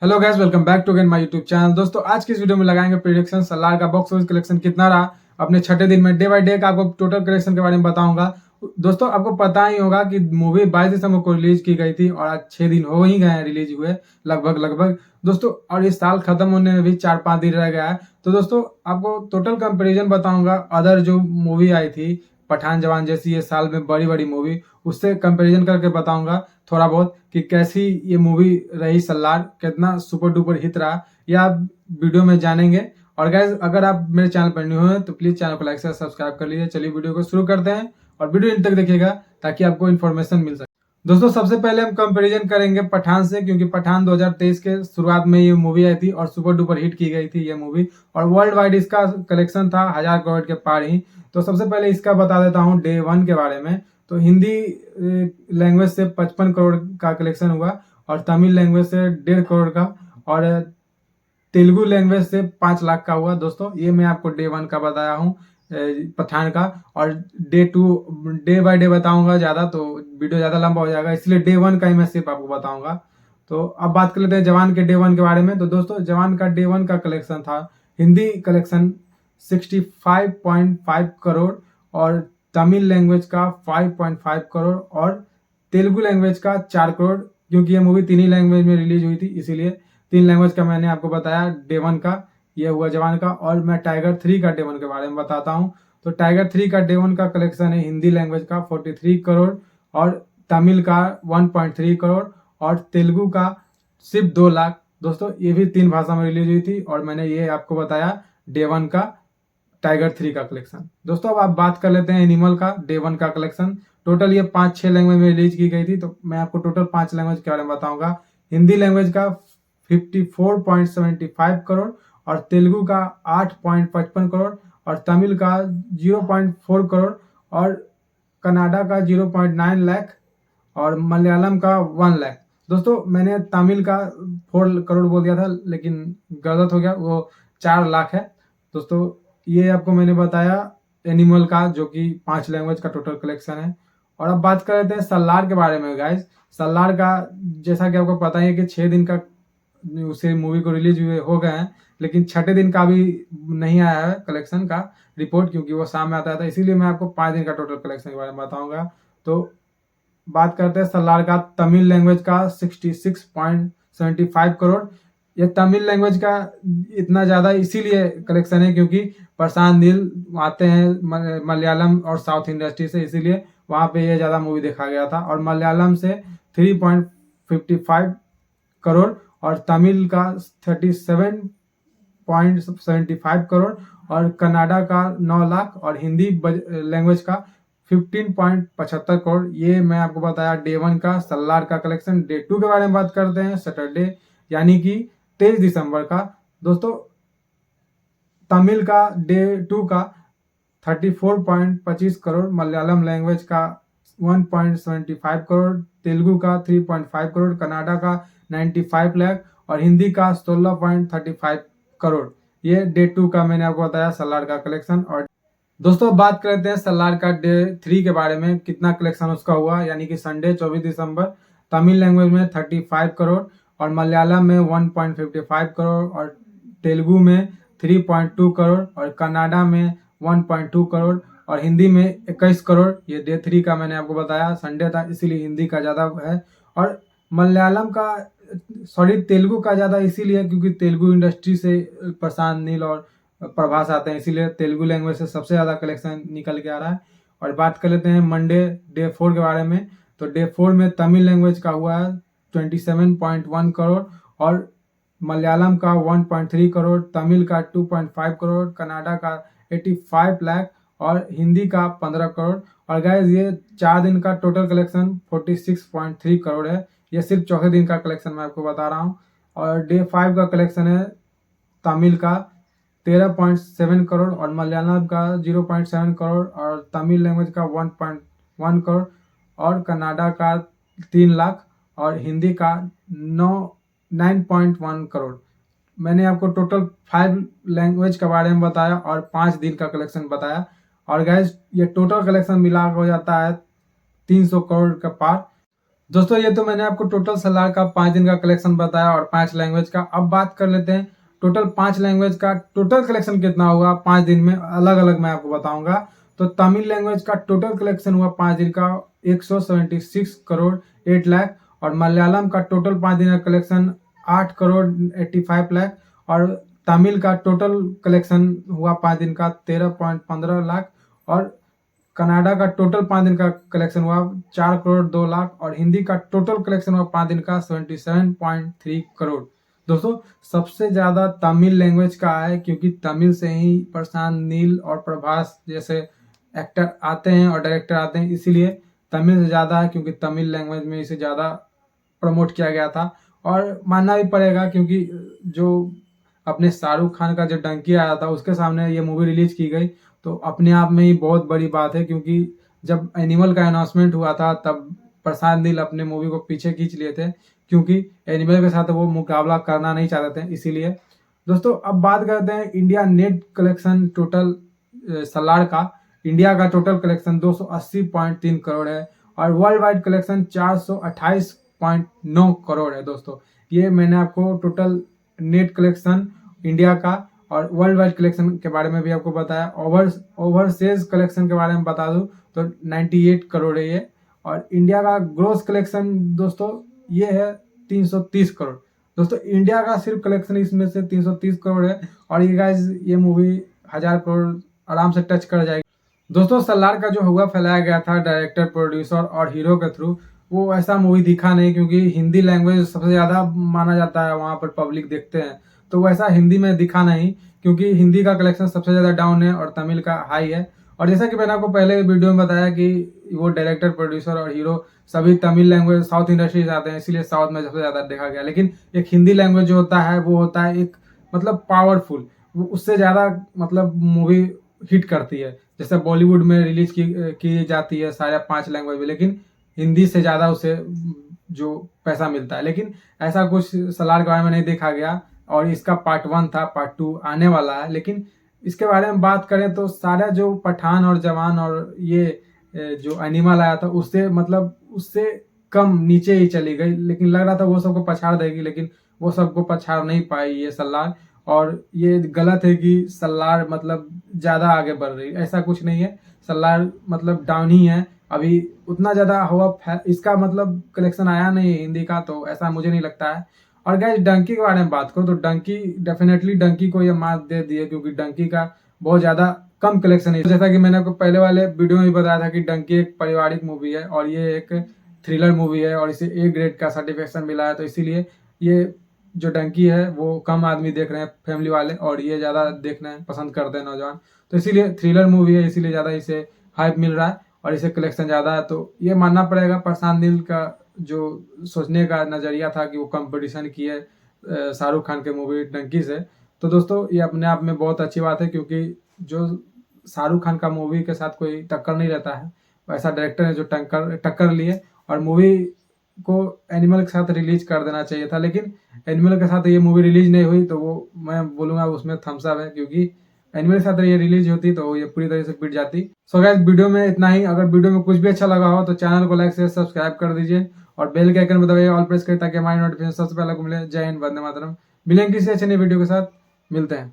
Hello guys, welcome back to again my YouTube channel. दोस्तों, आज की इस वीडियो में लगाएंगे प्रेडिक्शन सलार का बॉक्स ऑफिस कलेक्शन कितना रहा अपने छठे दिन में। डे बाय डे का आपको टोटल कलेक्शन के बारे में बताऊंगा। दोस्तों, आपको पता ही होगा कि मूवी 22 दिसंबर को रिलीज की गई थी और आज 6 दिन हो ही गए हैं रिलीज हुए, लगभग दोस्तों। और इस साल खत्म होने में भी 4-5 दिन रह गया है। तो दोस्तों, आपको टोटल कंपेरिजन बताऊंगा अदर जो मूवी आई थी पठान जवान जैसी ये साल में बड़ी बड़ी मूवी, उससे कंपेरिजन करके बताऊंगा थोड़ा बहुत कि कैसी ये मूवी रही सलार, कितना सुपर डुपर हिट रहा, यह आप वीडियो में जानेंगे। और गाइस, अगर आप मेरे चैनल पर न्यू हैं तो प्लीज चैनल को लाइक से सब्सक्राइब कर लीजिए। चलिए वीडियो को शुरू करते हैं और वीडियो इन तक देखिएगा ताकि आपको इन्फॉर्मेशन मिल सके। दोस्तों, सबसे पहले हम कंपैरिजन करेंगे पठान से, क्योंकि पठान 2023 के शुरुआत में ये मूवी आई थी और सुपर डुपर हिट की गई थी ये मूवी, और वर्ल्ड वाइड इसका कलेक्शन था 1000 करोड़ के पार ही। तो सबसे पहले इसका बता देता हूँ डे 1 के बारे में। तो हिंदी लैंग्वेज से 55 करोड़ का कलेक्शन हुआ और तमिल लैंग्वेज से 1.5 करोड़ का और तेलुगु लैंग्वेज से 5 लाख का हुआ। दोस्तों, ये मैं आपको डे 1 का बताया हूँ पठान का। और डे 2 डे बाय डे बताऊंगा ज़्यादा तो वीडियो ज़्यादा लंबा हो जाएगा, इसलिए डे 1 का ही मैं सिर्फ आपको बताऊंगा। तो अब बात कर लेते हैं जवान के डे 1 के बारे में। तो दोस्तों, जवान का डे 1 का कलेक्शन था हिंदी कलेक्शन 65.5 करोड़ और तमिल लैंग्वेज का 5.5 करोड़ और तेलुगु लैंग्वेज का 4 करोड़, क्योंकि ये मूवी 3 ही लैंग्वेज में रिलीज हुई थी इसीलिए 3 लैंग्वेज का मैंने आपको बताया डे 1 का। ये हुआ जवान का। और मैं टाइगर 3 का डे 1 के बारे में बताता हूँ। तो टाइगर 3 का डे 1 का कलेक्शन है हिंदी लैंग्वेज का 43 करोड़ और तमिल का 1.3 करोड़ और तेलुगु का सिर्फ 2 लाख। दोस्तों, ये भी 3 भाषा में रिलीज हुई थी और मैंने ये आपको बताया डे 1 का टाइगर 3 का कलेक्शन। दोस्तों, अब आप बात कर लेते हैं एनिमल का डे 1 का कलेक्शन। टोटल ये 5-6 लैंग्वेज में रिलीज की गई थी, तो मैं आपको टोटल 5 लैंग्वेज के बारे में बताऊंगा। हिंदी लैंग्वेज का 54.75 करोड़ और तेलुगु का 8.55 करोड़ और तमिल का 0.4 करोड़ और कनाडा का 0.9 लाख और मलयालम का 1 लाख। दोस्तों, मैंने तमिल का 4 करोड़ बोल दिया था लेकिन गलत हो गया, वो 4 लाख है। दोस्तों, ये आपको मैंने बताया एनिमल का, जो कि 5 लैंग्वेज का टोटल कलेक्शन है। और अब बात कर लेते हैं सलार के बारे में गाइस। सलार का जैसा कि आपको पता ही है कि 6 दिन का उसे मूवी को रिलीज हुए हो गए हैं, लेकिन छठे दिन का भी नहीं आया है कलेक्शन का रिपोर्ट, क्योंकि वो शाम में आता था। इसीलिए मैं आपको 5 दिन का टोटल कलेक्शन के बारे में बताऊंगा। तो बात करते हैं सलार का तमिल लैंग्वेज का 66.75 करोड़। ये तमिल लैंग्वेज का इतना ज़्यादा इसीलिए कलेक्शन है क्योंकि प्रशांत नील आते हैं मलयालम और साउथ इंडस्ट्री से, इसीलिए वहाँ पे ये ज़्यादा मूवी देखा गया था। और मलयालम से 3.55 करोड़ और तमिल का 37.75 करोड़ और कनाडा का 9 लाख और हिंदी लैंग्वेज का 15.75 करोड़। ये मैं आपको बताया डे 1 का सलार का कलेक्शन। डे 2 के बारे में बात करते हैं सैटरडे यानी कि 23 दिसंबर का। दोस्तों, तमिल का डे 2 का 34.25 करोड़, मलयालम लैंग्वेज का 1.75 करोड़, तेलुगु का 3.5 करोड़, कनाडा का 95 लाख और हिंदी का 16.35 करोड़। ये डे 2 का मैंने आपको बताया सलार का कलेक्शन। और दोस्तों, बात करते हैं सलार का डे 3 के बारे में, कितना कलेक्शन उसका हुआ यानी कि संडे 24 दिसंबर। तमिल लैंग्वेज में 35 करोड़ और मलयालम में 1.55 करोड़ और तेलुगु में 3.2 करोड़ और कनाडा में 1.2 करोड़ और हिंदी में 21 करोड़। ये डे 3 का मैंने आपको बताया, संडे था इसीलिए हिंदी का ज़्यादा है। और मलयालम का तेलुगु का ज़्यादा इसीलिए क्योंकि तेलुगु इंडस्ट्री से प्रशांत नील और प्रभास आते हैं, इसीलिए तेलुगु लैंग्वेज से सबसे ज़्यादा कलेक्शन निकल के आ रहा है। और बात कर लेते हैं मंडे डे 4 के बारे में। तो डे 4 में तमिल लैंग्वेज का हुआ है 27.1 करोड़ और मलयालम का 1.3 करोड़, तमिल का 2.5 करोड़, कनाडा का 85 लाख और हिंदी का 15 करोड़। और गाइस, ये 4 दिन का टोटल कलेक्शन 46.3 करोड़ है। ये सिर्फ चौथे दिन का कलेक्शन मैं आपको बता रहा हूँ। और डे 5 का कलेक्शन है तमिल का 13.7 करोड़ और मलयालम का 0.7 करोड़ और तमिल लैंग्वेज का 1.1 करोड़ और कनाडा का 3 लाख और हिंदी का 9.1 करोड़। मैंने आपको टोटल 5 लैंग्वेज के बारे में बताया और 5 दिन का कलेक्शन बताया। और गैस, ये टोटल कलेक्शन मिला हो जाता है 300 करोड़ का पार। दोस्तों ये तो मैंने आपको टोटल सलार का 5 दिन का कलेक्शन बताया और 5 लैंग्वेज का। अब बात कर लेते हैं टोटल 5 लैंग्वेज का टोटल कलेक्शन कितना हुआ 5 दिन में, अलग-अलग मैं आपको बताऊंगा। तो तमिल लैंग्वेज का टोटल कलेक्शन हुआ 5 दिन का 176 करोड़ 8 लाख, और मलयालम का टोटल 5 दिन का कलेक्शन 8 करोड़ 85 लाख, और तमिल का टोटल कलेक्शन हुआ 5 दिन का 13.15 लाख, और कनाडा का टोटल 5 दिन का कलेक्शन हुआ 4 करोड़ 2 लाख, और हिंदी का टोटल कलेक्शन हुआ 5 दिन का 77.3 करोड़। दोस्तों सबसे ज़्यादा तमिल लैंग्वेज का है, क्योंकि तमिल से ही प्रशांत नील और प्रभास जैसे एक्टर आते हैं और डायरेक्टर आते हैं, इसीलिए तमिल से ज़्यादा है, क्योंकि तमिल लैंग्वेज में इसे ज़्यादा प्रमोट किया गया था। और मानना भी पड़ेगा, क्योंकि जो अपने शाहरुख खान का जो डंकी आया था उसके सामने ये मूवी रिलीज की गई, तो अपने आप में ही बहुत बड़ी बात है। क्योंकि जब एनिमल का अनाउंसमेंट हुआ था तब प्रशांत नील अपने मूवी को पीछे खींच लिए थे, क्योंकि एनिमल के साथ वो मुकाबला करना नहीं चाहते थे, इसीलिए। दोस्तों अब बात करते हैं India net collection total Salaar का। इंडिया का टोटल कलेक्शन 280.3 करोड़ है, और वर्ल्ड वाइड कलेक्शन 428.9 करोड़ है। दोस्तों ये मैंने आपको टोटल नेट कलेक्शन इंडिया का और वर्ल्ड वाइड कलेक्शन के बारे में भी आपको बताया। ओवरसीज कलेक्शन के बारे में बता दूं तो 98 करोड़ है ये, और इंडिया का ग्रोस कलेक्शन दोस्तों ये है 330 करोड़। दोस्तों इंडिया का सिर्फ कलेक्शन इसमें से 330 करोड़ है, और ये गाइस ये मूवी 1000 करोड़ आराम से टच कर जाएगी। दोस्तों सलार का जो हुआ फैलाया गया था डायरेक्टर प्रोड्यूसर और हीरो के थ्रू, वो ऐसा मूवी दिखा नहीं, क्योंकि हिंदी लैंग्वेज सबसे ज़्यादा माना जाता है, वहाँ पर पब्लिक देखते हैं, तो वैसा हिंदी में दिखा नहीं, क्योंकि हिंदी का कलेक्शन सबसे ज़्यादा डाउन है और तमिल का हाई है। और जैसा कि मैंने आपको पहले वीडियो में बताया कि वो डायरेक्टर प्रोड्यूसर और हीरो सभी तमिल लैंग्वेज साउथ इंडस्ट्री से आते हैं, इसीलिए साउथ में सबसे ज़्यादा देखा गया। लेकिन एक हिंदी लैंग्वेज जो होता है वो होता है एक मतलब पावरफुल, वो उससे ज़्यादा मतलब मूवी हिट करती है। जैसे बॉलीवुड में रिलीज की जाती है सारे 5 लैंग्वेज में, लेकिन हिंदी से ज़्यादा उसे जो पैसा मिलता है। लेकिन ऐसा कुछ सलार के बारे में नहीं देखा गया, और इसका पार्ट 1 था, पार्ट 2 आने वाला है। लेकिन इसके बारे में बात करें तो सारा जो पठान और जवान और ये जो एनिमल आया था उससे मतलब उससे कम नीचे ही चली गई, लेकिन लग रहा था वो सबको पछाड़ देगी, लेकिन वो सबको पछाड़ नहीं पाई ये सलार। और ये गलत है कि सलार मतलब ज़्यादा आगे बढ़ रही है, ऐसा कुछ नहीं है। सलार मतलब डाउन ही है अभी, उतना ज़्यादा हुआ इसका मतलब कलेक्शन आया नहीं है हिंदी का, तो ऐसा मुझे नहीं लगता है। और गाइस डंकी के बारे में बात करो तो डंकी डेफिनेटली डंकी को ये मात दे दी है, क्योंकि डंकी का बहुत ज़्यादा कम कलेक्शन है। जैसा कि मैंने आपको पहले वाले वीडियो में भी बताया था कि डंकी एक पारिवारिक मूवी है, और ये एक थ्रिलर मूवी है, और इसे ए ग्रेड का सर्टिफिकेशन मिला है, तो इसीलिए ये जो डंकी है वो कम आदमी देख रहे हैं फैमिली वाले, और ये ज़्यादा देखना पसंद करते हैं नौजवान, तो इसीलिए थ्रिलर मूवी है, इसीलिए ज़्यादा इसे हाइप मिल रहा है और इसे कलेक्शन ज़्यादा है। तो ये मानना पड़ेगा प्रशांत नील का जो सोचने का नज़रिया था कि वो कंपटीशन की है शाहरुख खान के मूवी डंकी से। तो दोस्तों ये अपने आप में बहुत अच्छी बात है, क्योंकि जो शाहरुख खान का मूवी के साथ कोई टक्कर नहीं रहता है, ऐसा डायरेक्टर है जो टक्कर लिए, और मूवी को एनिमल के साथ रिलीज कर देना चाहिए था। लेकिन एनिमल के साथ ये मूवी रिलीज नहीं हुई, तो वो मैं बोलूँगा उसमें थम्स अप है, क्योंकि एनिमल के साथ ये रिलीज होती तो ये पूरी तरह से पिट जाती। सो गाइस वीडियो में इतना ही। अगर वीडियो में कुछ भी अच्छा लगा हो तो चैनल को लाइक शेयर सब्सक्राइब कर दीजिए, और बेल के आइकन में दबाइए ऑल प्रेस करें, ताकि हमारी नोटिफिकेशन सबसे पहले को मिले। जय हिंद, वंदे मातरम। मिलेंगे किसी अच्छे नई वीडियो के साथ, मिलते हैं।